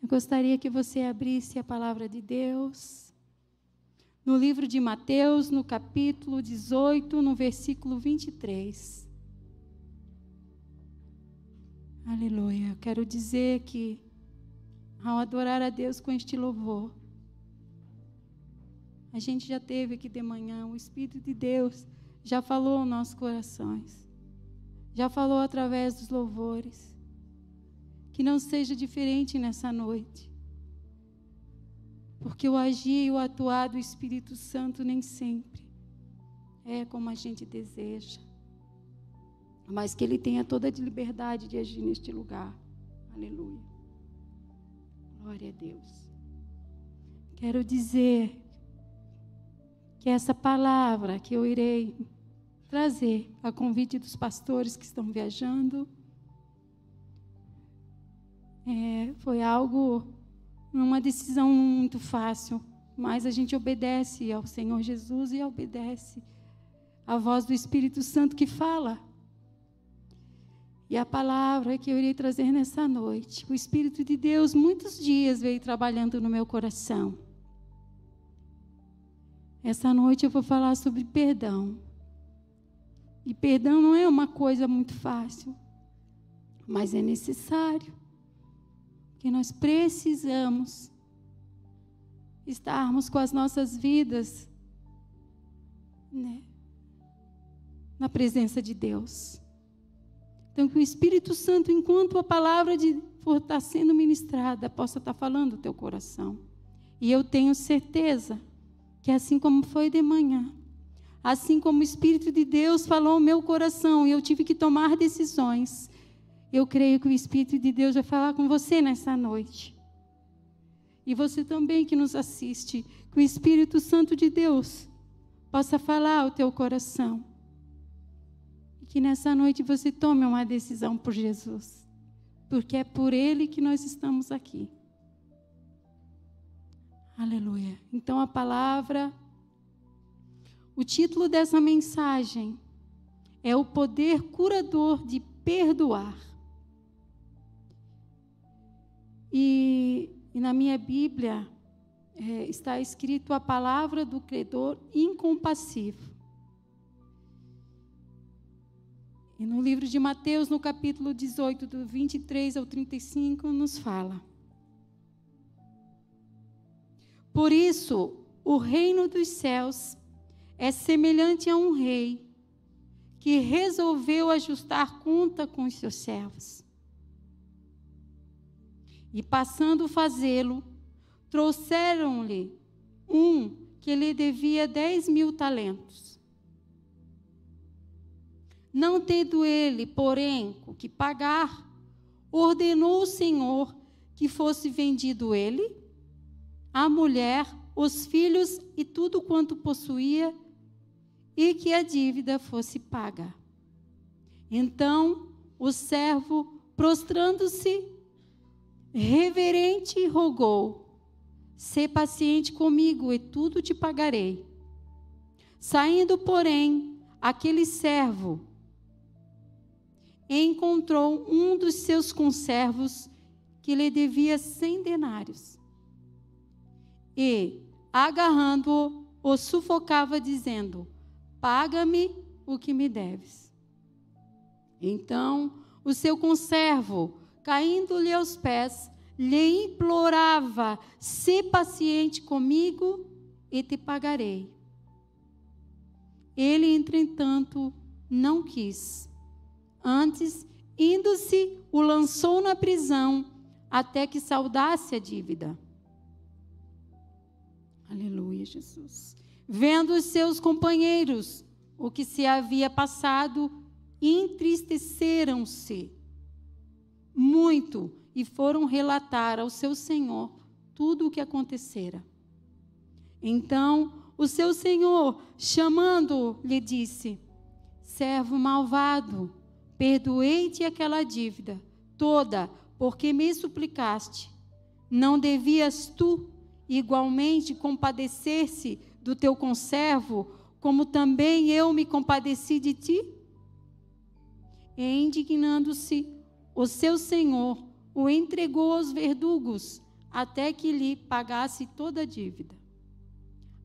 Gostaria que você abrisse a palavra de Deus no livro de Mateus, no capítulo 18, no versículo 23. Aleluia. Eu quero dizer que, ao adorar a Deus com este louvor, a gente já teve aqui de manhã, o Espírito de Deus já falou aos nossos corações, já falou através dos louvores. Que não seja diferente nessa noite, porque o agir e o atuar do Espírito Santo nem sempre é como a gente deseja, mas que Ele tenha toda a liberdade de agir neste lugar. Aleluia. Glória a Deus. Quero dizer que essa palavra que eu irei trazer a convite dos pastores que estão viajando, foi algo, uma decisão muito fácil, mas a gente obedece ao Senhor Jesus e obedece à voz do Espírito Santo que fala. E a palavra que eu irei trazer nessa noite, o Espírito de Deus muitos dias veio trabalhando no meu coração. Essa noite eu vou falar sobre perdão. E perdão não é uma coisa muito fácil, mas é necessário. Que nós precisamos estarmos com as nossas vidas, né, na presença de Deus. Então, que o Espírito Santo, enquanto a palavra for estar sendo ministrada, possa estar falando o teu coração. E eu tenho certeza que assim como foi de manhã, assim como o Espírito de Deus falou ao meu coração e eu tive que tomar decisões, eu creio que o Espírito de Deus vai falar com você nessa noite. E você também que nos assiste, que o Espírito Santo de Deus possa falar ao teu coração. E que nessa noite você tome uma decisão por Jesus. Porque é por Ele que nós estamos aqui. Aleluia. Então a palavra, o título dessa mensagem é o poder curador de perdoar. E na minha Bíblia está escrito a palavra do credor incompassivo. E no livro de Mateus, no capítulo 18, do 23 ao 35, nos fala: Por isso, o reino dos céus é semelhante a um rei que resolveu ajustar conta com os seus servos. E passando a fazê-lo, trouxeram-lhe um que lhe devia 10.000 talentos. Não tendo ele, porém, o que pagar, ordenou o Senhor que fosse vendido ele, a mulher, os filhos e tudo quanto possuía, e que a dívida fosse paga. Então, o servo, prostrando-se, reverente, rogou: Sê paciente comigo e tudo te pagarei. Saindo, porém, aquele servo encontrou um dos seus conservos que lhe devia 100 denários. E, agarrando-o, o sufocava, dizendo: Paga-me o que me deves. Então, o seu conservo, caindo-lhe aos pés, lhe implorava: Sê paciente comigo e te pagarei. Ele, entretanto, não quis. Antes, indo-se, o lançou na prisão, até que saldasse a dívida. Aleluia, Jesus. Vendo os seus companheiros o que se havia passado, entristeceram-se muito e foram relatar ao seu senhor tudo o que acontecera. Então, o seu senhor, chamando-o, lhe disse: Servo malvado, perdoei-te aquela dívida toda, porque me suplicaste. Não devias tu igualmente compadecer-se do teu conservo, como também eu me compadeci de ti? E indignando-se, o seu senhor o entregou aos verdugos, até que lhe pagasse toda a dívida.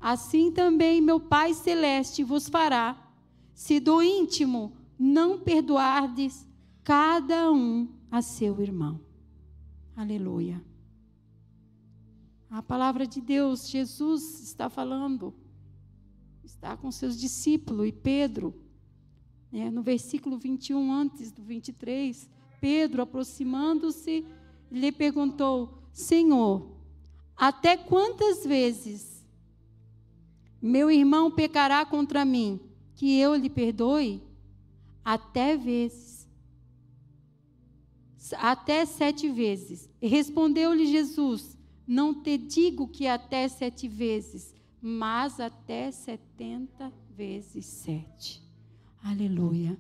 Assim também meu Pai Celeste vos fará, se do íntimo não perdoardes cada um a seu irmão. Aleluia. A palavra de Deus, Jesus está falando, está com seus discípulos, e Pedro, no versículo 21, antes do 23, Pedro, aproximando-se, lhe perguntou: Senhor, até quantas vezes meu irmão pecará contra mim, que eu lhe perdoe? Até 7 vezes. E respondeu-lhe Jesus: não te digo que até 7 vezes, mas até 70 vezes 7. Aleluia.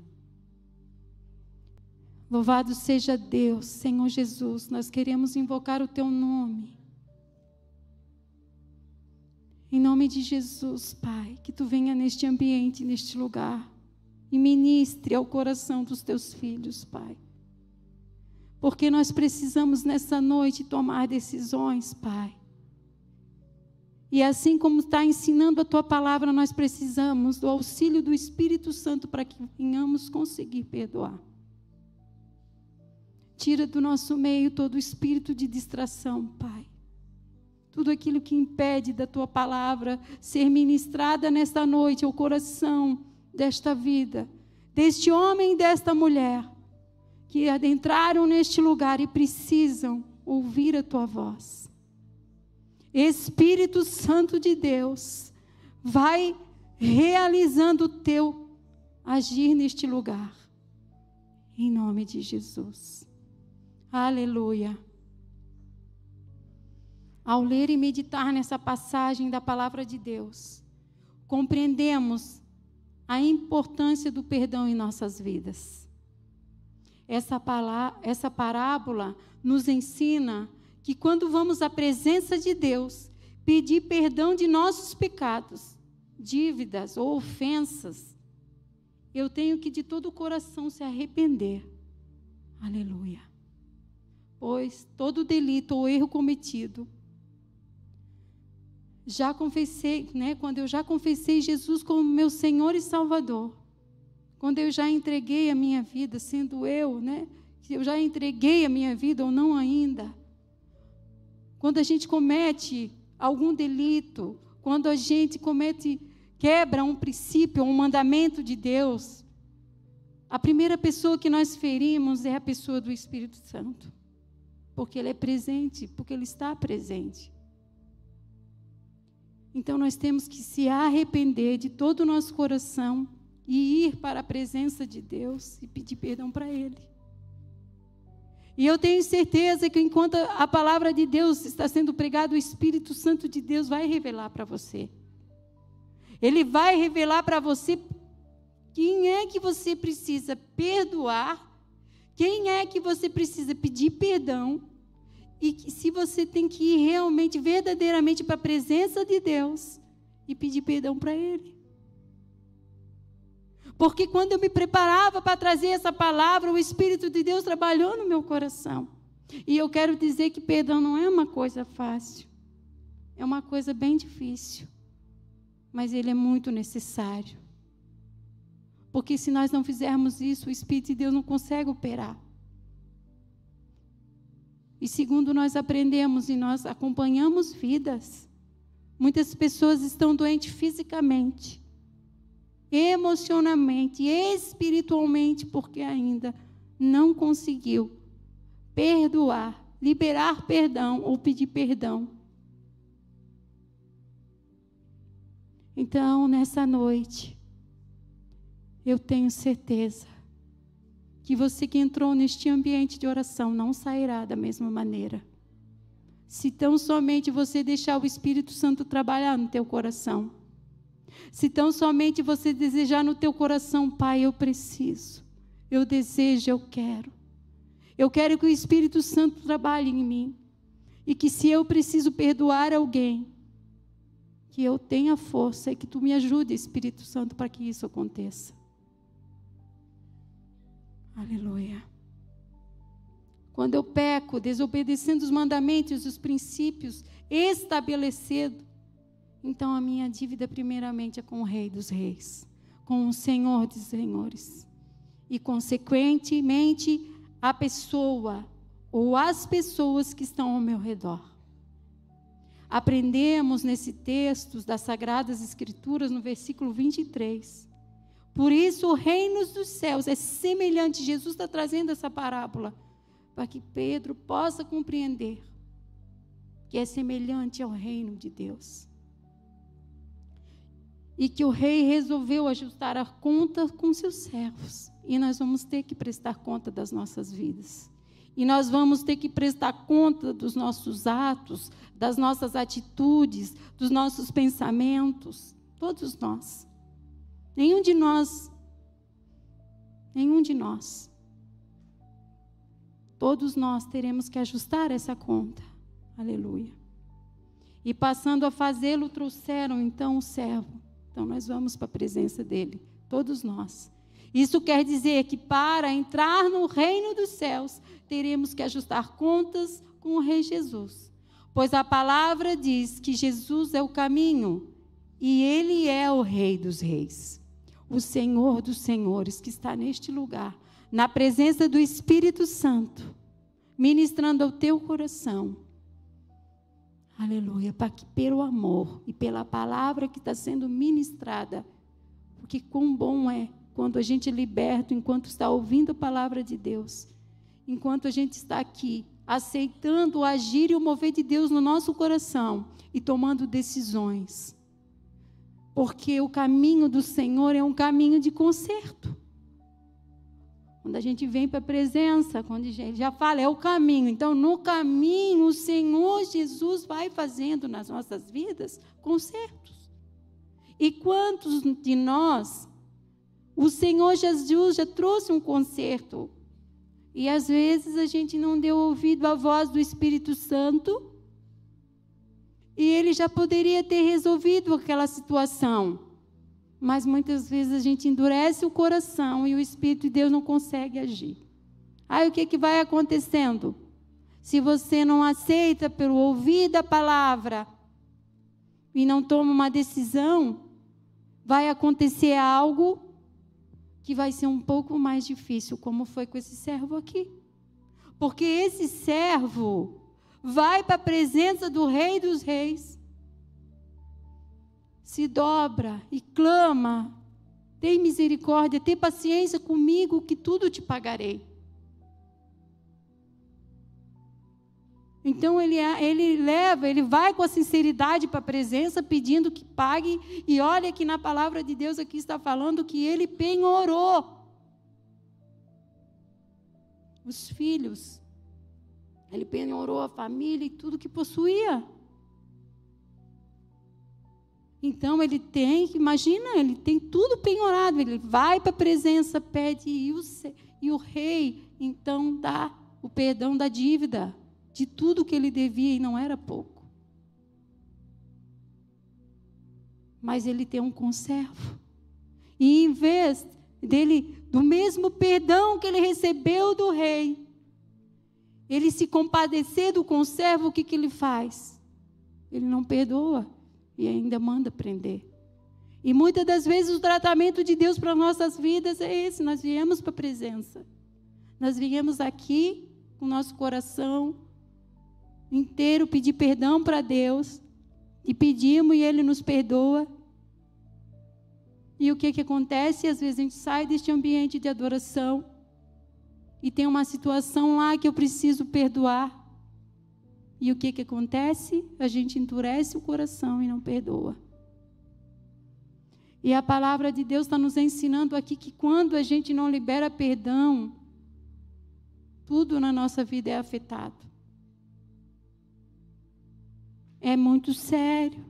Louvado seja Deus, Senhor Jesus, nós queremos invocar o teu nome. Em nome de Jesus, Pai, que tu venha neste ambiente, neste lugar, e ministre ao coração dos teus filhos, Pai. Porque nós precisamos nessa noite tomar decisões, Pai. E assim como está ensinando a tua palavra, nós precisamos do auxílio do Espírito Santo para que venhamos conseguir perdoar. Tira do nosso meio todo o espírito de distração, Pai. Tudo aquilo que impede da tua palavra ser ministrada nesta noite ao coração desta vida, deste homem e desta mulher, que adentraram neste lugar e precisam ouvir a tua voz. Espírito Santo de Deus, vai realizando o teu agir neste lugar, em nome de Jesus. Aleluia. Ao ler e meditar nessa passagem da palavra de Deus, compreendemos a importância do perdão em nossas vidas. Essa parábola nos ensina que quando vamos à presença de Deus, pedir perdão de nossos pecados, dívidas ou ofensas, eu tenho que de todo o coração se arrepender. Aleluia. Pois todo delito ou erro cometido, já confessei, quando eu já confessei Jesus como meu Senhor e Salvador, quando eu já entreguei a minha vida, sendo eu, se eu já entreguei a minha vida ou não ainda, quando a gente comete algum delito, quando a gente quebra um princípio, um mandamento de Deus, a primeira pessoa que nós ferimos é a pessoa do Espírito Santo, porque Ele é presente, porque Ele está presente. Então nós temos que se arrepender de todo o nosso coração e ir para a presença de Deus e pedir perdão para Ele. E eu tenho certeza que enquanto a palavra de Deus está sendo pregada, o Espírito Santo de Deus vai revelar para você. Ele vai revelar para você quem é que você precisa perdoar, quem é que você precisa pedir perdão, e que se você tem que ir realmente, verdadeiramente para a presença de Deus e pedir perdão para Ele. Porque quando eu me preparava para trazer essa palavra, o Espírito de Deus trabalhou no meu coração. E eu quero dizer que perdão não é uma coisa fácil. É uma coisa bem difícil. Mas ele é muito necessário. Porque se nós não fizermos isso, o Espírito de Deus não consegue operar. E segundo nós aprendemos e nós acompanhamos vidas, muitas pessoas estão doentes fisicamente, emocionalmente, espiritualmente, porque ainda não conseguiu perdoar, liberar perdão ou pedir perdão. Então, nessa noite, eu tenho certeza que você que entrou neste ambiente de oração não sairá da mesma maneira. Se tão somente você deixar o Espírito Santo trabalhar no teu coração. Se tão somente você desejar no teu coração, Pai, eu preciso, eu desejo, eu quero. Eu quero que o Espírito Santo trabalhe em mim. E que se eu preciso perdoar alguém, que eu tenha força e que tu me ajude, Espírito Santo, para que isso aconteça. Aleluia. quando eu peco, desobedecendo os mandamentos e os princípios estabelecidos, então a minha dívida primeiramente é com o Rei dos Reis, com o Senhor dos Senhores. E, consequentemente, a pessoa ou as pessoas que estão ao meu redor. Aprendemos nesse texto das Sagradas Escrituras, no versículo 23. Por isso, o reino dos céus é semelhante. Jesus está trazendo essa parábola para que Pedro possa compreender que é semelhante ao reino de Deus. E que o rei resolveu ajustar a conta com seus servos. E nós vamos ter que prestar conta das nossas vidas. E nós vamos ter que prestar conta dos nossos atos, das nossas atitudes, dos nossos pensamentos. Todos nós. Nenhum de nós. Todos nós teremos que ajustar essa conta. Aleluia. E passando a fazê-lo, trouxeram então o servo. Então nós vamos para a presença dele. Todos nós. Isso quer dizer que para entrar no reino dos céus, teremos que ajustar contas com o Rei Jesus. Pois a palavra diz que Jesus é o caminho e Ele é o Rei dos Reis. O Senhor dos Senhores que está neste lugar, na presença do Espírito Santo, ministrando ao teu coração. Aleluia, para que pelo amor e pela palavra que está sendo ministrada, porque quão bom é quando a gente é liberto, enquanto está ouvindo a palavra de Deus, enquanto a gente está aqui, aceitando o agir e o mover de Deus no nosso coração e tomando decisões. Porque o caminho do Senhor é um caminho de conserto. Quando a gente vem para a presença, quando ele já fala, é o caminho. Então, no caminho, o Senhor Jesus vai fazendo nas nossas vidas consertos. E quantos de nós, o Senhor Jesus já trouxe um conserto, e às vezes a gente não deu ouvido à voz do Espírito Santo, e Ele já poderia ter resolvido aquela situação. Mas muitas vezes a gente endurece o coração e o Espírito de Deus não consegue agir. Aí o que vai acontecendo? Se você não aceita pelo ouvir da palavra e não toma uma decisão, vai acontecer algo que vai ser um pouco mais difícil, como foi com esse servo aqui. Porque esse servo vai para a presença do Rei dos Reis, se dobra e clama, tem misericórdia, tem paciência comigo, que tudo te pagarei. Então ele vai com a sinceridade para a presença, pedindo que pague, e olha que na palavra de Deus aqui está falando que ele penhorou os filhos, ele penhorou a família e tudo que possuía. Então ele tem, imagina, ele tem tudo penhorado, ele vai para a presença, pede, e o rei então dá o perdão da dívida, de tudo que ele devia, e não era pouco. Mas ele tem um conservo. E em vez do mesmo perdão que ele recebeu do rei, ele se compadecer do conservo, o que ele faz? Ele não perdoa e ainda manda prender. E muitas das vezes o tratamento de Deus para nossas vidas é esse. Nós viemos para a presença. Nós viemos aqui com o nosso coração inteiro pedir perdão para Deus, e pedimos e Ele nos perdoa. E o que acontece? Às vezes a gente sai deste ambiente de adoração e tem uma situação lá que eu preciso perdoar. E o que acontece? A gente endurece o coração e não perdoa. E a palavra de Deus está nos ensinando aqui que quando a gente não libera perdão, tudo na nossa vida é afetado. É muito sério.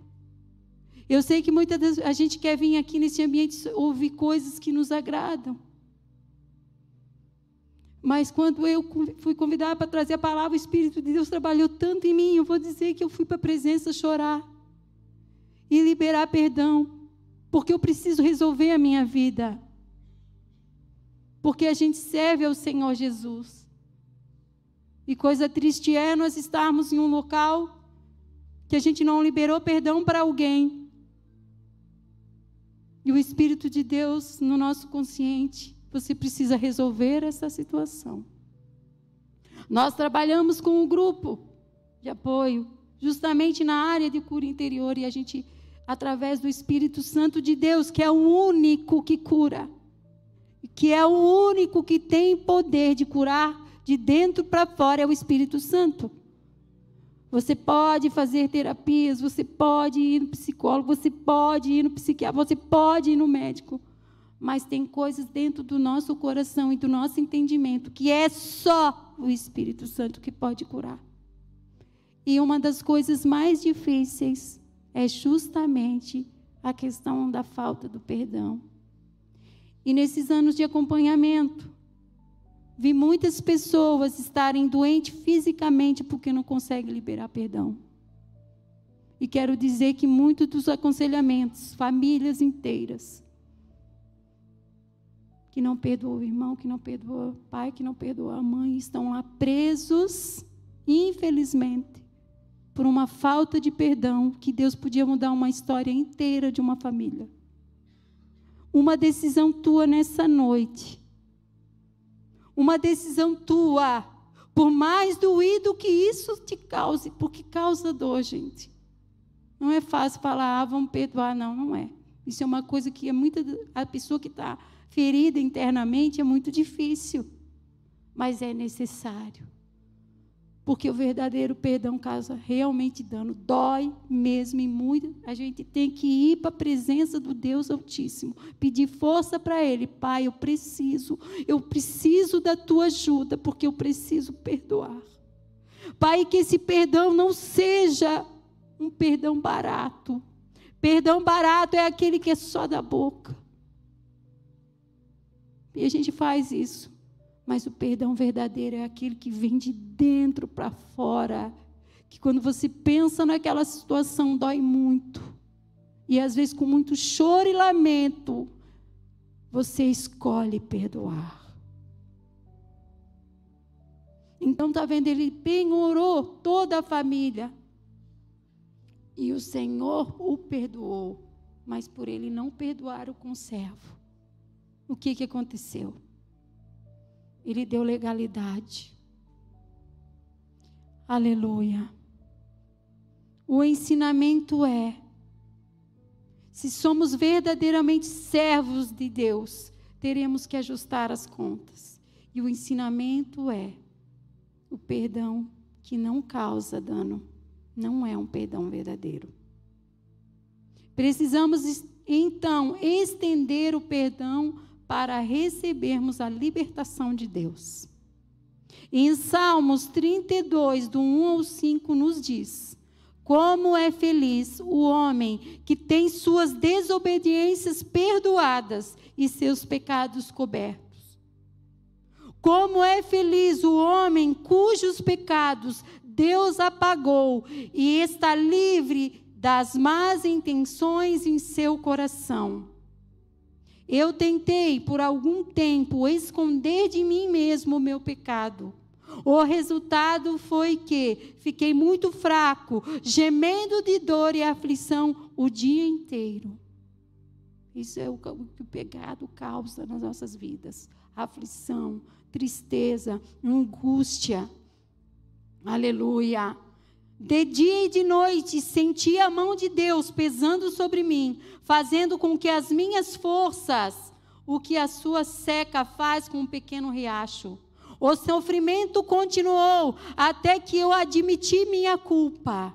Eu sei que muitas vezes a gente quer vir aqui nesse ambiente ouvir coisas que nos agradam. Mas quando eu fui convidada para trazer a palavra, o Espírito de Deus trabalhou tanto em mim, eu vou dizer que eu fui para a presença chorar e liberar perdão, porque eu preciso resolver a minha vida. Porque a gente serve ao Senhor Jesus. E coisa triste é nós estarmos em um local que a gente não liberou perdão para alguém. E o Espírito de Deus no nosso consciente, você precisa resolver essa situação. Nós trabalhamos com um grupo de apoio, justamente na área de cura interior, e a gente, através do Espírito Santo de Deus, que é o único que cura, que é o único que tem poder de curar de dentro para fora, é o Espírito Santo. Você pode fazer terapias, você pode ir no psicólogo, você pode ir no psiquiatra, você pode ir no médico, mas tem coisas dentro do nosso coração e do nosso entendimento que é só o Espírito Santo que pode curar. E uma das coisas mais difíceis é justamente a questão da falta do perdão. E nesses anos de acompanhamento, vi muitas pessoas estarem doentes fisicamente porque não conseguem liberar perdão. E quero dizer que muitos dos aconselhamentos, famílias inteiras, que não perdoam o irmão, que não perdoam o pai, que não perdoam a mãe, estão lá presos, infelizmente, por uma falta de perdão, que Deus podia mudar uma história inteira de uma família. Uma decisão tua nessa noite. Uma decisão tua, por mais doído que isso te cause, porque causa dor, gente. Não é fácil falar, vamos perdoar, não, não é. Isso é uma coisa que a pessoa que está ferida internamente é muito difícil, mas é necessário. Porque o verdadeiro perdão causa realmente dano, dói mesmo e muito. A gente tem que ir para a presença do Deus Altíssimo, pedir força para Ele. Pai, eu preciso da tua ajuda, porque eu preciso perdoar. Pai, que esse perdão não seja um perdão barato. Perdão barato é aquele que é só da boca. E a gente faz isso. Mas o perdão verdadeiro é aquele que vem de dentro para fora. Que quando você pensa naquela situação, dói muito. E às vezes com muito choro e lamento, você escolhe perdoar. Então está vendo, ele penhorou toda a família. E o Senhor o perdoou. Mas por ele não perdoar o conservo, o que aconteceu? Ele deu legalidade. Aleluia. O ensinamento é: se somos verdadeiramente servos de Deus, teremos que ajustar as contas. E o ensinamento é: o perdão que não causa dano não é um perdão verdadeiro. Precisamos, então, estender o perdão para recebermos a libertação de Deus. Em Salmos 32, do 1 ao 5, nos diz: como é feliz o homem que tem suas desobediências perdoadas e seus pecados cobertos. Como é feliz o homem cujos pecados Deus apagou e está livre das más intenções em seu coração. Eu tentei por algum tempo esconder de mim mesmo o meu pecado. O resultado foi que fiquei muito fraco, gemendo de dor e aflição o dia inteiro. Isso é o que o pecado causa nas nossas vidas. Aflição, tristeza, angústia. Aleluia. De dia e de noite senti a mão de Deus pesando sobre mim, fazendo com que as minhas forças, o que a sua seca faz com um pequeno riacho. O sofrimento continuou até que eu admiti minha culpa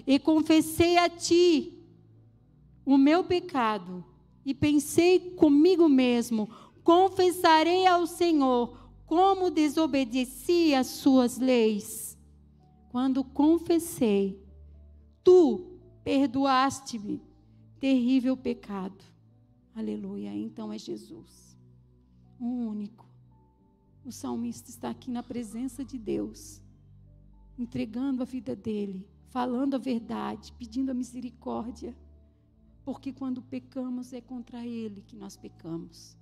e confessei a ti o meu pecado e pensei comigo mesmo: confessarei ao Senhor como desobedeci às suas leis. Quando confessei, tu perdoaste-me terrível pecado. Aleluia. Então é Jesus, o único. O salmista está aqui na presença de Deus, entregando a vida dele, falando a verdade, pedindo a misericórdia, porque quando pecamos é contra ele que nós pecamos.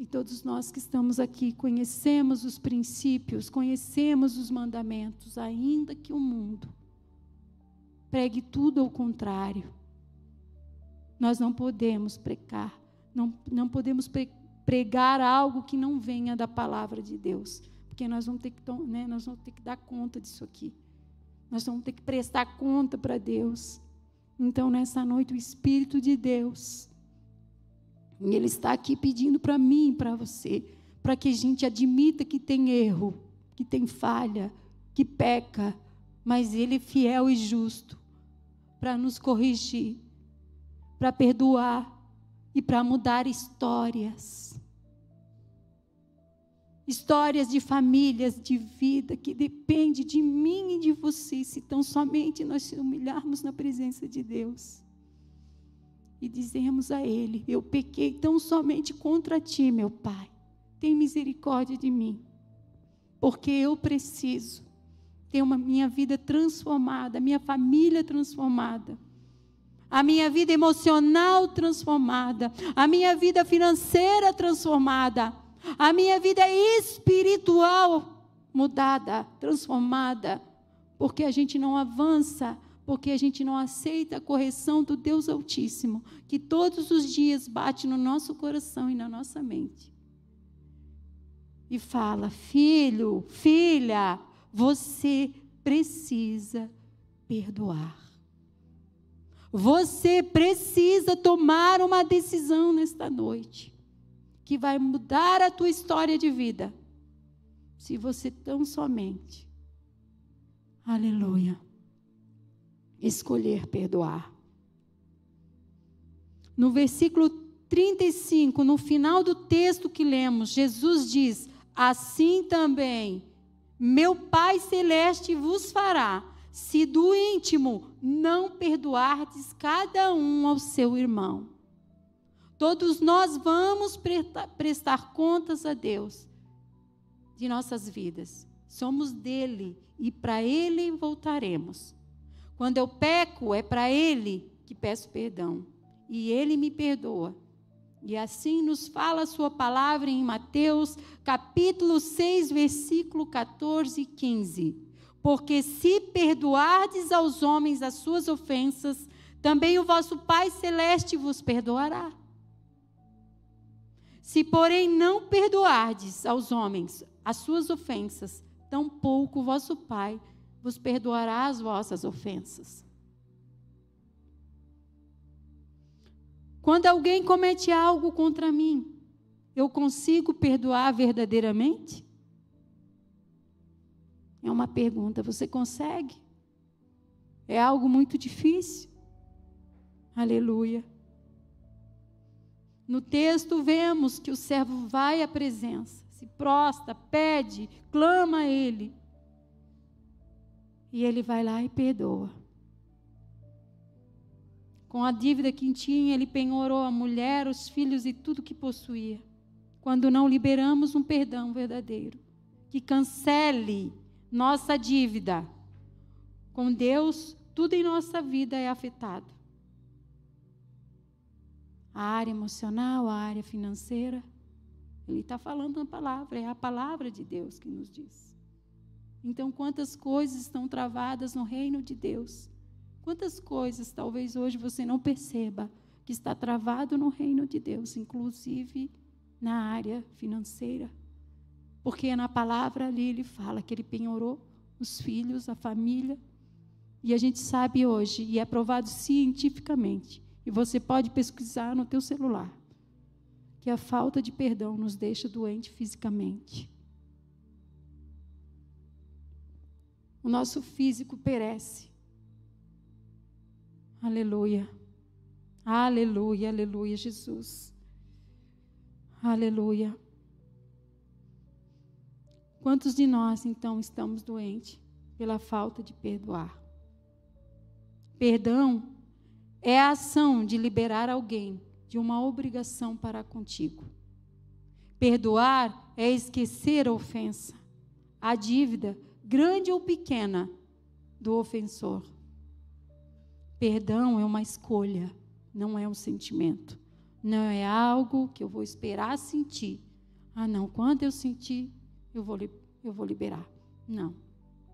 E todos nós que estamos aqui conhecemos os princípios, conhecemos os mandamentos, ainda que o mundo pregue tudo ao contrário. Nós não podemos pregar, não podemos pregar algo que não venha da palavra de Deus, porque nós vamos ter que dar conta disso aqui. Nós vamos ter que prestar conta para Deus. Então, nessa noite, o Espírito de Deus, Ele está aqui pedindo para mim e para você, para que a gente admita que tem erro, que tem falha, que peca, mas Ele é fiel e justo para nos corrigir, para perdoar e para mudar histórias. Histórias de famílias, de vida, que depende de mim e de você, se tão somente nós se humilharmos na presença de Deus. E dizemos a Ele: eu pequei tão somente contra Ti, meu Pai. Tem misericórdia de mim. Porque eu preciso ter minha vida transformada, minha família transformada, a minha vida emocional transformada, a minha vida financeira transformada, a minha vida espiritual mudada, transformada, porque a gente não avança, porque a gente não aceita a correção do Deus Altíssimo, que todos os dias bate no nosso coração e na nossa mente. E fala: filho, filha, você precisa perdoar. Você precisa tomar uma decisão nesta noite, que vai mudar a tua história de vida, se você tão somente, aleluia, escolher perdoar. No versículo 35, no final do texto que lemos, Jesus diz: assim também meu Pai Celeste vos fará, se do íntimo não perdoardes cada um ao seu irmão. Todos nós vamos prestar contas a Deus de nossas vidas. Somos dele e para ele voltaremos. Quando eu peco, é para ele que peço perdão. E ele me perdoa. E assim nos fala a sua palavra em Mateus, capítulo 6, versículo 14 e 15. Porque se perdoardes aos homens as suas ofensas, também o vosso Pai Celeste vos perdoará. Se, porém, não perdoardes aos homens as suas ofensas, tampouco o vosso Pai vos perdoará as vossas ofensas. Quando alguém comete algo contra mim, eu consigo perdoar verdadeiramente? É uma pergunta. Você consegue? É algo muito difícil? Aleluia. No texto vemos que o servo vai à presença, se prostra, pede, clama a ele. E ele vai lá e perdoa. Com a dívida que tinha, ele penhorou a mulher, os filhos e tudo que possuía. Quando não liberamos um perdão verdadeiro, que cancele nossa dívida com Deus, tudo em nossa vida é afetado. A área emocional, a área financeira. Ele está falando na palavra, é a palavra de Deus que nos diz. Então, quantas coisas estão travadas no reino de Deus? Quantas coisas talvez hoje você não perceba que está travado no reino de Deus, inclusive na área financeira? Porque na palavra ali ele fala que ele penhorou os filhos, a família. E a gente sabe hoje, e é provado cientificamente, e você pode pesquisar no teu celular, que a falta de perdão nos deixa doente fisicamente. O nosso físico perece. Aleluia. Aleluia, aleluia, Jesus. Aleluia. Quantos de nós, então, estamos doentes pela falta de perdoar? Perdão é a ação de liberar alguém de uma obrigação para contigo. Perdoar é esquecer a ofensa, a dívida, grande ou pequena, do ofensor. Perdão é uma escolha, não é um sentimento. Não é algo que eu vou esperar sentir não, quando eu sentir, eu vou liberar.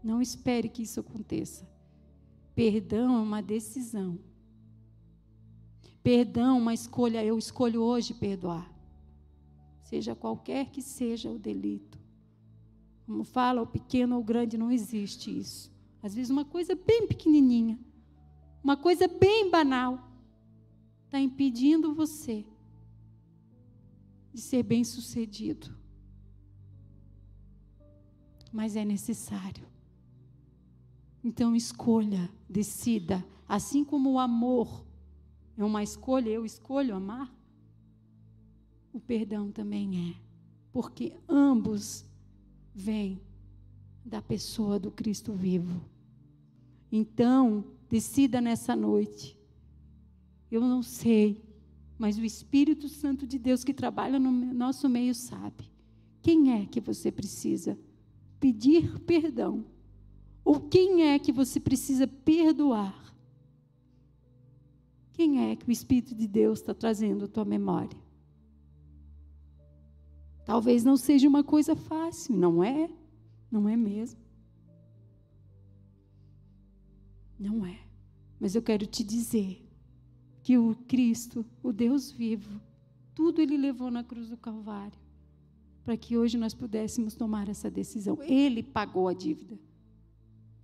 Não espere que isso aconteça. Perdão é uma decisão. Perdão é uma escolha. Eu escolho hoje perdoar. Seja qualquer que seja o delito. Como fala, o pequeno ou o grande, não existe isso. Às vezes uma coisa bem pequenininha, uma coisa bem banal, está impedindo você de ser bem-sucedido. Mas é necessário. Então escolha, decida. Assim como o amor é uma escolha, eu escolho amar, o perdão também é. Porque ambos vêm da pessoa do Cristo vivo. Então, decida nessa noite. Eu não sei, mas o Espírito Santo de Deus que trabalha no nosso meio sabe. Quem é que você precisa pedir perdão? Ou quem é que você precisa perdoar? Quem é que o Espírito de Deus está trazendo à tua memória? Talvez não seja uma coisa fácil, não é? Não é mesmo? Não é. Mas eu quero te dizer que o Cristo, o Deus vivo, tudo Ele levou na cruz do Calvário, para que hoje nós pudéssemos tomar essa decisão. Ele pagou a dívida.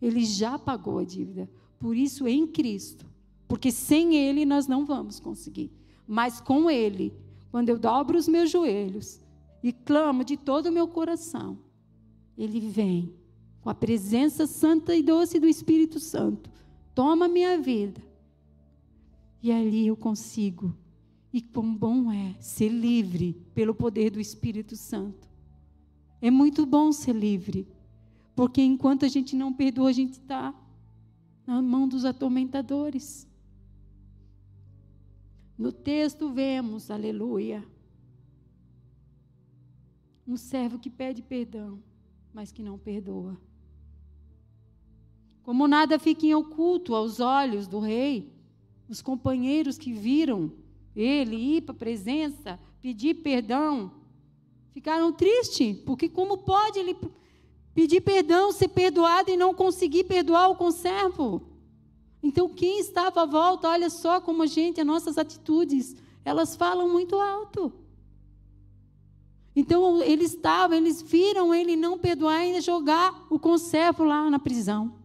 Ele já pagou a dívida. Por isso, em Cristo, porque sem Ele nós não vamos conseguir. Mas com Ele, quando eu dobro os meus joelhos e clamo de todo o meu coração, Ele vem com a presença santa e doce do Espírito Santo, toma minha vida, e ali eu consigo. E quão bom é ser livre pelo poder do Espírito Santo. É muito bom ser livre, porque enquanto a gente não perdoa, a gente está na mão dos atormentadores. No texto vemos, aleluia, um servo que pede perdão, mas que não perdoa. Como nada fica em oculto aos olhos do rei, os companheiros que viram ele ir para a presença, pedir perdão, ficaram tristes, porque como pode ele pedir perdão, ser perdoado e não conseguir perdoar o conservo? Então, quem estava à volta, olha só como as nossas atitudes, elas falam muito alto. Então, eles viram ele não perdoar e ainda jogar o conservo lá na prisão.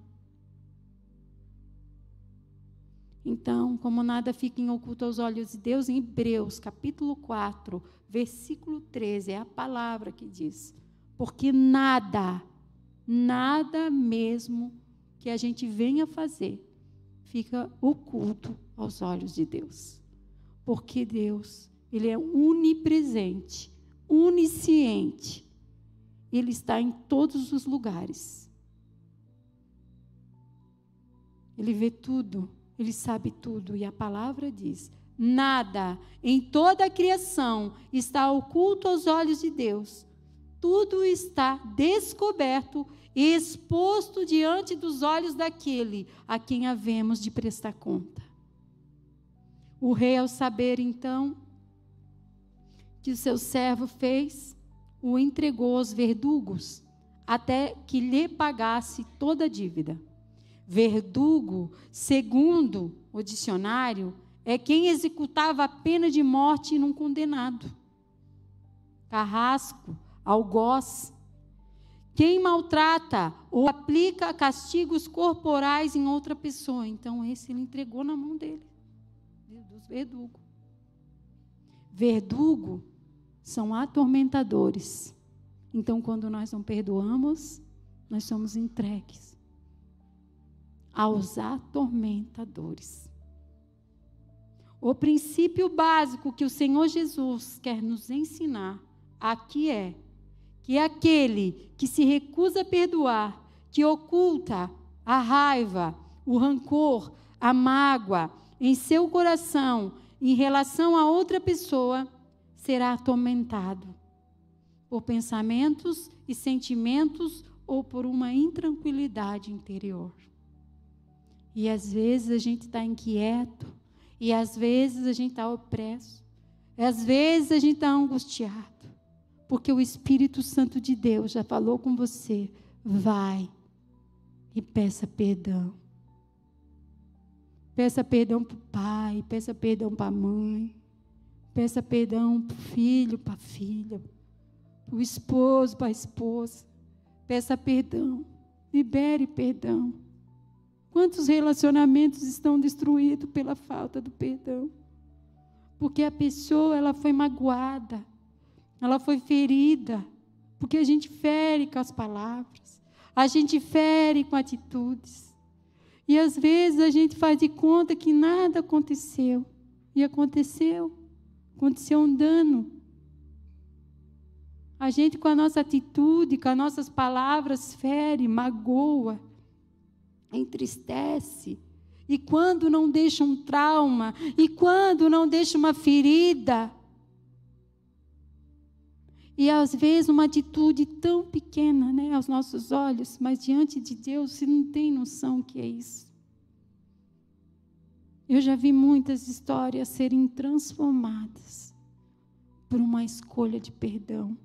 Então, como nada fica em oculto aos olhos de Deus, em Hebreus, capítulo 4, versículo 13, é a palavra que diz, porque nada mesmo que a gente venha fazer, fica oculto aos olhos de Deus. Porque Deus, Ele é onipresente, onisciente. Ele está em todos os lugares. Ele vê tudo, Ele sabe tudo. E a palavra diz, nada em toda a criação está oculto aos olhos de Deus. Tudo está descoberto e exposto diante dos olhos daquele a quem havemos de prestar conta. O rei, ao saber, então, que o seu servo fez, o entregou aos verdugos, até que lhe pagasse toda a dívida. Verdugo, segundo o dicionário, é quem executava a pena de morte num condenado. Carrasco, algoz, quem maltrata ou aplica castigos corporais em outra pessoa. Então, esse ele entregou na mão dele, dos verdugos. Verdugo são atormentadores. Então, quando nós não perdoamos, nós somos entregues aos atormentadores. O princípio básico que o Senhor Jesus quer nos ensinar aqui é que aquele que se recusa a perdoar, que oculta a raiva, o rancor, a mágoa em seu coração em relação a outra pessoa, será atormentado por pensamentos e sentimentos ou por uma intranquilidade interior. E às vezes a gente está inquieto, e às vezes a gente está opresso, e às vezes a gente está angustiado, Porque o Espírito Santo de Deus já falou com você. Vai e peça perdão. Peça perdão para o pai, peça perdão para a mãe, peça perdão para o filho, para a filha, para o esposo, para a esposa. Peça perdão, libere perdão. Quantos relacionamentos estão destruídos pela falta do perdão? Porque a pessoa, ela foi magoada, ela foi ferida, porque a gente fere com as palavras, a gente fere com atitudes. E às vezes a gente faz de conta que nada aconteceu. E aconteceu um dano. A gente, com a nossa atitude, com as nossas palavras, fere, magoa, entristece. E quando não deixa um trauma, e quando não deixa uma ferida, e às vezes uma atitude tão pequena, né, aos nossos olhos, mas diante de Deus você não tem noção o que é isso. Eu já vi muitas histórias serem transformadas por uma escolha de perdão,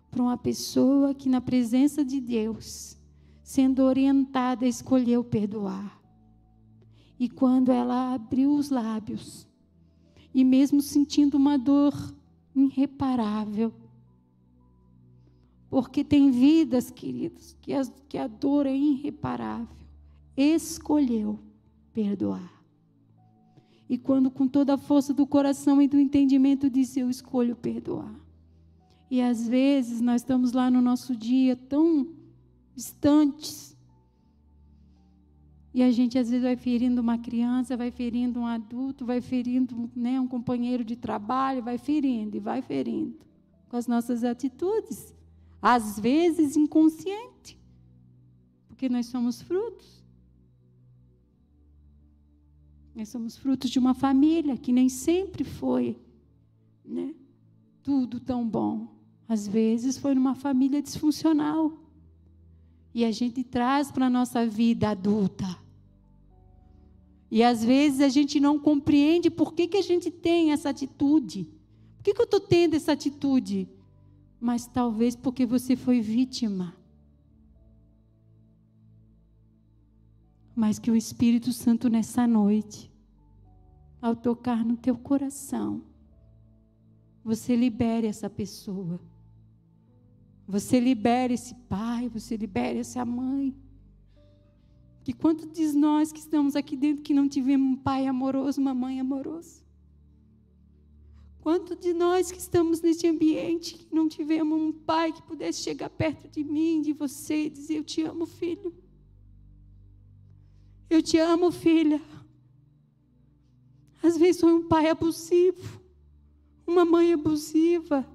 por uma pessoa que na presença de Deus, sendo orientada, escolheu perdoar. E quando ela abriu os lábios, e mesmo sentindo uma dor irreparável, porque tem vidas, queridos, que a dor é irreparável, escolheu perdoar. E quando com toda a força do coração e do entendimento diz, eu escolho perdoar. E às vezes nós estamos lá no nosso dia tão distantes, e a gente às vezes vai ferindo uma criança, vai ferindo um adulto, vai ferindo, né, um companheiro de trabalho, vai ferindo e vai ferindo com as nossas atitudes. Às vezes inconsciente, porque nós somos frutos. Nós somos frutos de uma família que nem sempre foi, né, tudo tão bom. Às vezes foi numa família disfuncional. E a gente traz para a nossa vida adulta. E às vezes a gente não compreende por que a gente tem essa atitude. Por que eu estou tendo essa atitude? Mas talvez porque você foi vítima. Mas que o Espírito Santo nessa noite, ao tocar no teu coração, você libere essa pessoa. Você libere esse pai, você libere essa mãe. Que quantos de nós que estamos aqui dentro que não tivemos um pai amoroso, uma mãe amorosa? Quantos de nós que estamos nesse ambiente que não tivemos um pai que pudesse chegar perto de mim, de você, e dizer, eu te amo, filho. Eu te amo, filha. Às vezes foi um pai abusivo, uma mãe abusiva,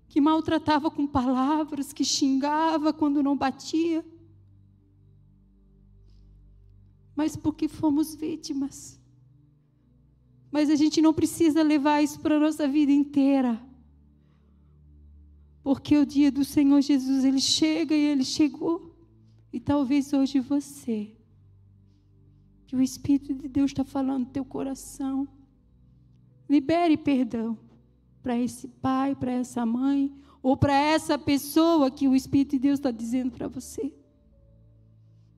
que maltratava com palavras, que xingava quando não batia. Mas porque fomos vítimas. Mas a gente não precisa levar isso para a nossa vida inteira. Porque o dia do Senhor Jesus, Ele chega e Ele chegou. E talvez hoje você, que o Espírito de Deus está falando no teu coração, libere perdão para esse pai, para essa mãe, ou para essa pessoa que o Espírito de Deus está dizendo para você.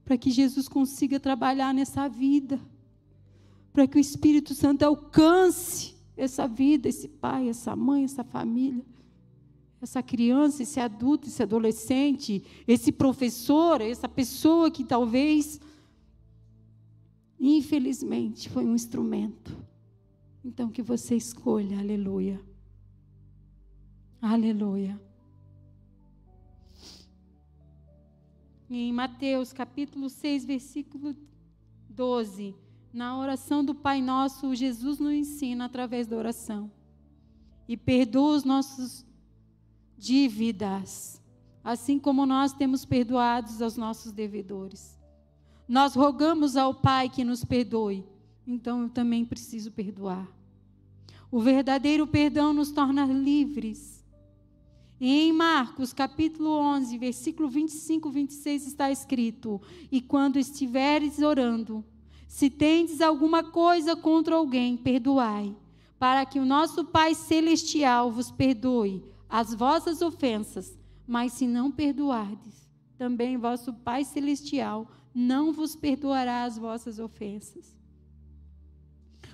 Para que Jesus consiga trabalhar nessa vida. Para que o Espírito Santo alcance essa vida, esse pai, essa mãe, essa família, essa criança, esse adulto, esse adolescente, esse professor, essa pessoa que talvez, infelizmente, foi um instrumento. Então, que você escolha, aleluia. Aleluia. E em Mateus, capítulo 6, versículo 12, na oração do Pai Nosso, Jesus nos ensina através da oração. E perdoa os nossos dívidas, assim como nós temos perdoados aos nossos devedores. Nós rogamos ao Pai que nos perdoe, então eu também preciso perdoar. O verdadeiro perdão nos torna livres. E em Marcos, capítulo 11, versículo 25, 26, está escrito: e quando estiveres orando, se tendes alguma coisa contra alguém, perdoai, para que o nosso Pai Celestial vos perdoe as vossas ofensas, mas se não perdoardes, também vosso Pai Celestial não vos perdoará as vossas ofensas.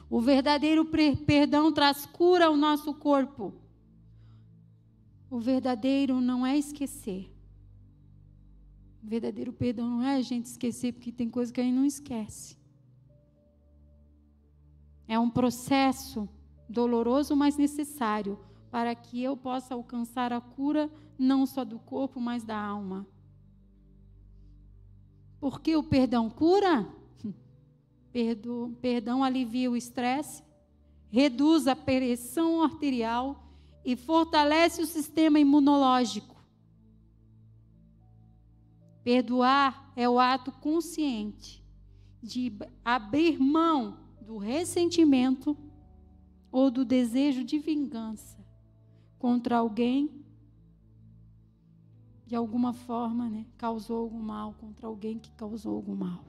O verdadeiro perdão traz cura ao nosso corpo. O verdadeiro não é esquecer. O verdadeiro perdão não é a gente esquecer, porque tem coisa que a gente não esquece. É um processo doloroso, mas necessário, para que eu possa alcançar a cura, não só do corpo, mas da alma. Porque o perdão cura? Perdão alivia o estresse, reduz a pressão arterial e fortalece o sistema imunológico. Perdoar é o ato consciente de abrir mão do ressentimento ou do desejo de vingança contra alguém, de alguma forma, causou algum mal, contra alguém que causou algum mal.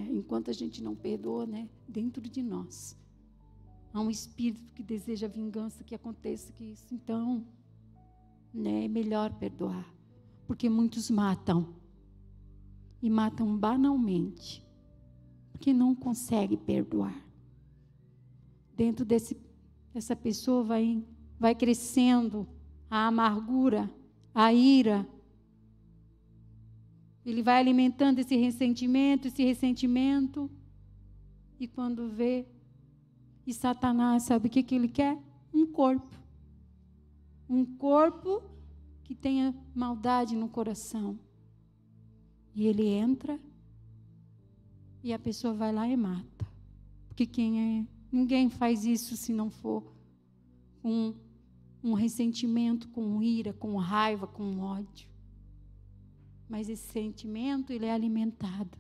Enquanto a gente não perdoa, dentro de nós há um espírito que deseja vingança, que aconteça que isso. Então, é melhor perdoar, porque muitos matam, e matam banalmente, porque não consegue perdoar. Dentro dessa pessoa vai crescendo a amargura, a ira. Ele vai alimentando esse ressentimento, e quando vê, e Satanás, sabe o que ele quer? Um corpo. Um corpo que tenha maldade no coração. E ele entra, e a pessoa vai lá e mata. Porque ninguém faz isso se não for com um ressentimento, com ira, com raiva, com ódio. Mas esse sentimento, ele é alimentado.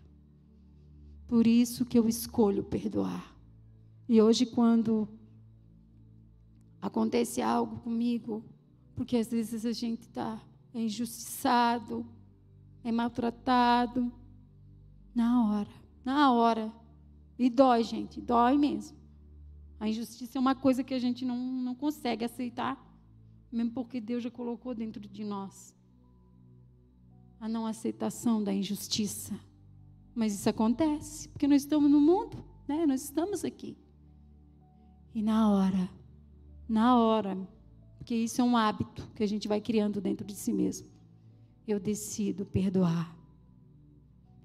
Por isso que eu escolho perdoar. E hoje, quando acontece algo comigo, porque às vezes a gente está injustiçado, é maltratado, na hora. E dói, gente, dói mesmo. A injustiça é uma coisa que a gente não consegue aceitar, mesmo porque Deus já colocou dentro de nós a não aceitação da injustiça. Mas isso acontece, porque nós estamos no mundo, nós estamos aqui. E na hora, porque isso é um hábito que a gente vai criando dentro de si mesmo, eu decido perdoar.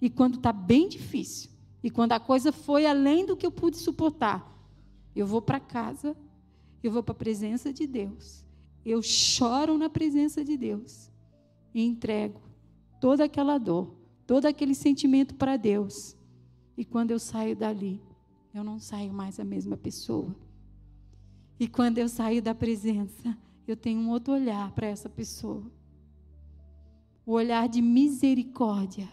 E quando está bem difícil, e quando a coisa foi além do que eu pude suportar, eu vou para casa, eu vou para a presença de Deus, eu choro na presença de Deus, e entrego toda aquela dor, todo aquele sentimento para Deus. E quando eu saio dali, eu não saio mais a mesma pessoa. E quando eu saio da presença, eu tenho um outro olhar para essa pessoa. O olhar de misericórdia.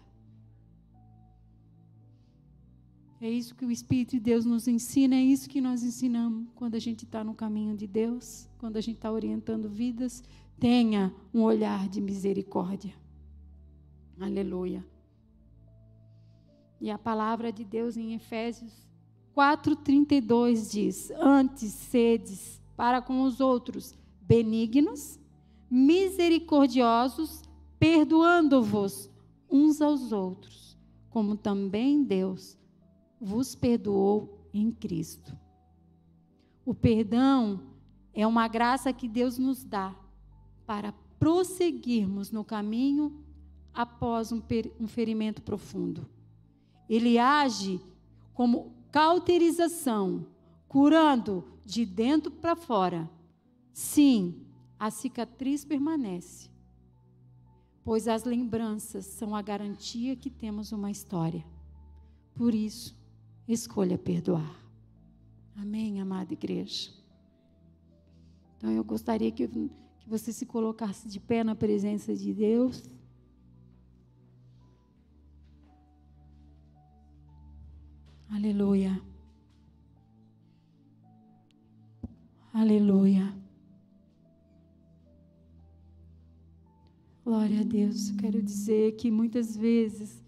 É isso que o Espírito de Deus nos ensina, é isso que nós ensinamos quando a gente está no caminho de Deus, quando a gente está orientando vidas. Tenha um olhar de misericórdia. Aleluia. E a palavra de Deus em Efésios 4:32 diz: antes sedes para com os outros benignos, misericordiosos, perdoando-vos uns aos outros, como também Deus vos perdoou em Cristo. O perdão é uma graça que Deus nos dá para prosseguirmos no caminho após um ferimento profundo. Ele age como cauterização, curando de dentro para fora. Sim, a cicatriz permanece, pois as lembranças são a garantia que temos uma história. Por isso, escolha perdoar. Amém, amada igreja? Então, eu gostaria que você se colocasse de pé na presença de Deus. Aleluia. Aleluia. Glória a Deus. Eu quero dizer que muitas vezes,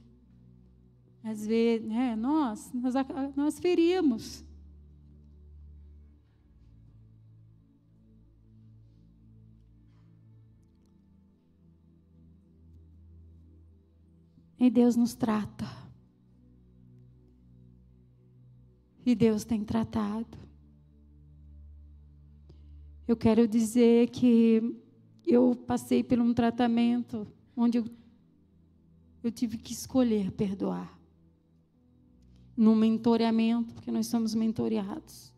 nós ferimos. E Deus nos trata. E Deus tem tratado. Eu quero dizer que eu passei por um tratamento onde eu tive que escolher perdoar. Num mentoreamento, porque nós somos mentoreados.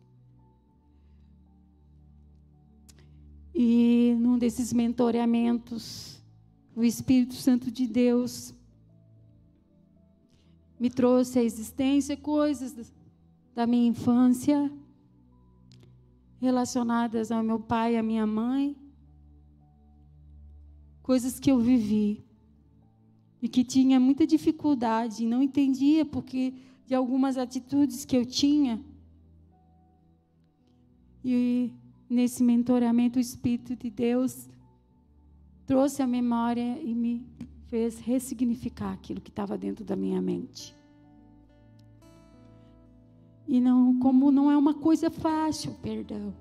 E num desses mentoreamentos, o Espírito Santo de Deus me trouxe à existência coisas da minha infância, relacionadas ao meu pai e à minha mãe, coisas que eu vivi e que tinha muita dificuldade, não entendia porque de algumas atitudes que eu tinha. E nesse mentoreamento, o Espírito de Deus trouxe a memória e me fez ressignificar aquilo que estava dentro da minha mente. E não, como não é uma coisa fácil, perdão.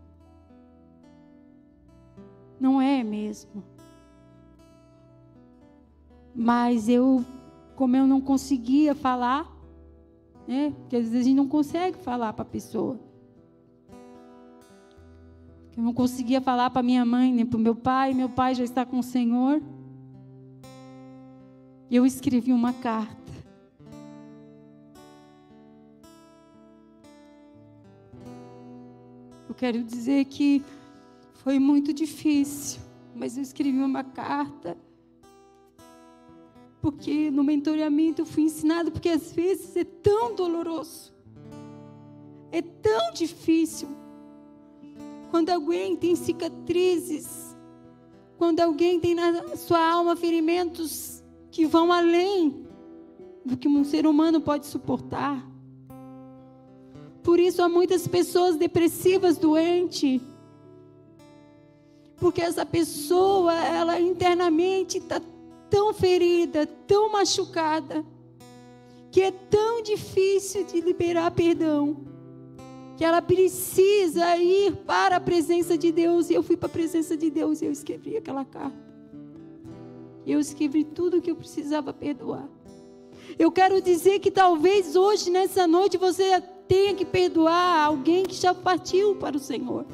Não é mesmo. Mas como eu não conseguia falar, né? Porque às vezes a gente não consegue falar para a pessoa. Eu não conseguia falar para minha mãe, nem para o meu pai já está com o Senhor. Eu escrevi uma carta. Eu quero dizer que foi muito difícil, mas eu escrevi uma carta, porque no mentoreamento eu fui ensinada, porque às vezes é tão doloroso, é tão difícil, quando alguém tem cicatrizes, quando alguém tem na sua alma ferimentos que vão além do que um ser humano pode suportar. Por isso há muitas pessoas depressivas, doentes, porque essa pessoa, ela internamente está tão ferida, tão machucada, que é tão difícil de liberar perdão, que ela precisa ir para a presença de Deus. E eu fui para a presença de Deus e eu escrevi aquela carta. Eu escrevi tudo o que eu precisava perdoar. Eu quero dizer que talvez hoje, nessa noite, você tenha que perdoar alguém que já partiu para o Senhor.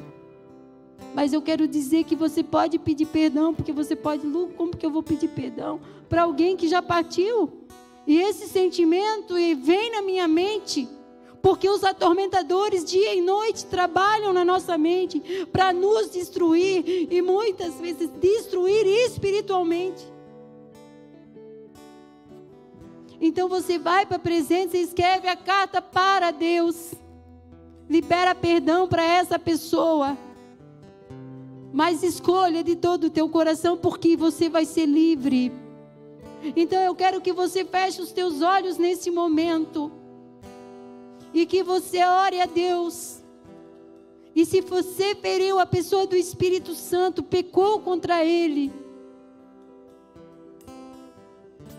Mas eu quero dizer que você pode pedir perdão, porque você pode, Lu, como que eu vou pedir perdão para alguém que já partiu? E esse sentimento vem na minha mente, porque os atormentadores dia e noite trabalham na nossa mente para nos destruir e muitas vezes destruir espiritualmente. Então você vai para a presença e escreve a carta para Deus. Libera perdão para essa pessoa. Mas escolha de todo o teu coração, porque você vai ser livre. Então eu quero que você feche os teus olhos nesse momento. E que você ore a Deus. E se você feriu a pessoa do Espírito Santo, pecou contra Ele,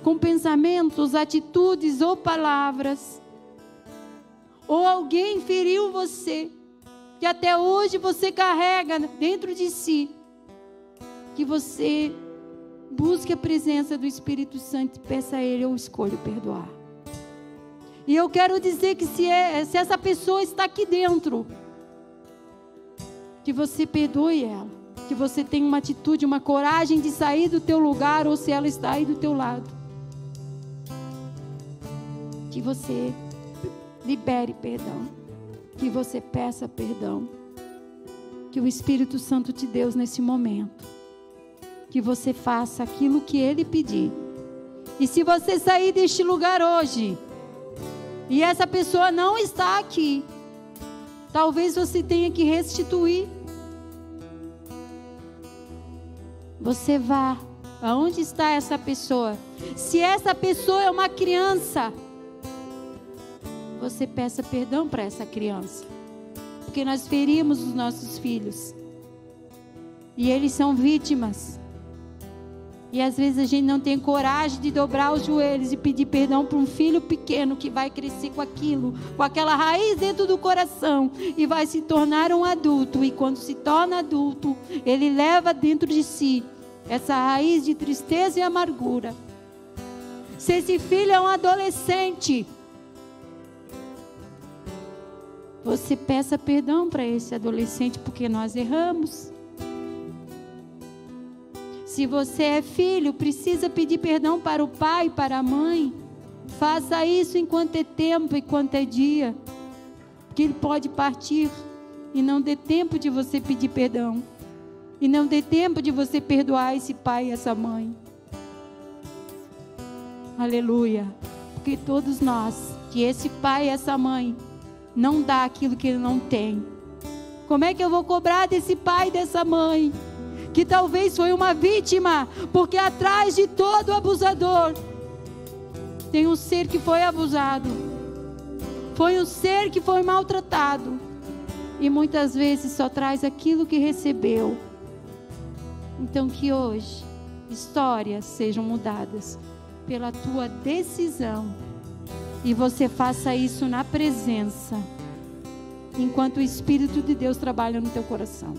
com pensamentos, atitudes ou palavras, ou alguém feriu você, que até hoje você carrega dentro de si, que você busque a presença do Espírito Santo e peça a Ele: eu escolho perdoar. E eu quero dizer que se essa pessoa está aqui dentro, que você perdoe ela, que você tenha uma atitude, uma coragem de sair do teu lugar, ou se ela está aí do teu lado, que você libere perdão, que você peça perdão, que o Espírito Santo de Deus nesse momento, que você faça aquilo que Ele pedir. E se você sair deste lugar hoje, e essa pessoa não está aqui, talvez você tenha que restituir. Você vá aonde está essa pessoa. Se essa pessoa é uma criança, você peça perdão para essa criança, porque nós ferimos os nossos filhos e eles são vítimas, e às vezes a gente não tem coragem de dobrar os joelhos e pedir perdão para um filho pequeno que vai crescer com aquilo, com aquela raiz dentro do coração, e vai se tornar um adulto. E quando se torna adulto, ele leva dentro de si essa raiz de tristeza e amargura. Se esse filho é um adolescente, você peça perdão para esse adolescente, porque nós erramos. Se você é filho, precisa pedir perdão para o pai, para a mãe. Faça isso enquanto é tempo, enquanto é dia, porque ele pode partir e não dê tempo de você pedir perdão, e não dê tempo de você perdoar esse pai e essa mãe. Aleluia. Porque todos nós, que esse pai e essa mãe não dá aquilo que ele não tem. Como é que eu vou cobrar desse pai e dessa mãe, que talvez foi uma vítima? Porque atrás de todo abusador tem um ser que foi abusado, foi um ser que foi maltratado, e muitas vezes só traz aquilo que recebeu. Então que hoje histórias sejam mudadas pela tua decisão, e você faça isso na presença, enquanto o Espírito de Deus trabalha no teu coração.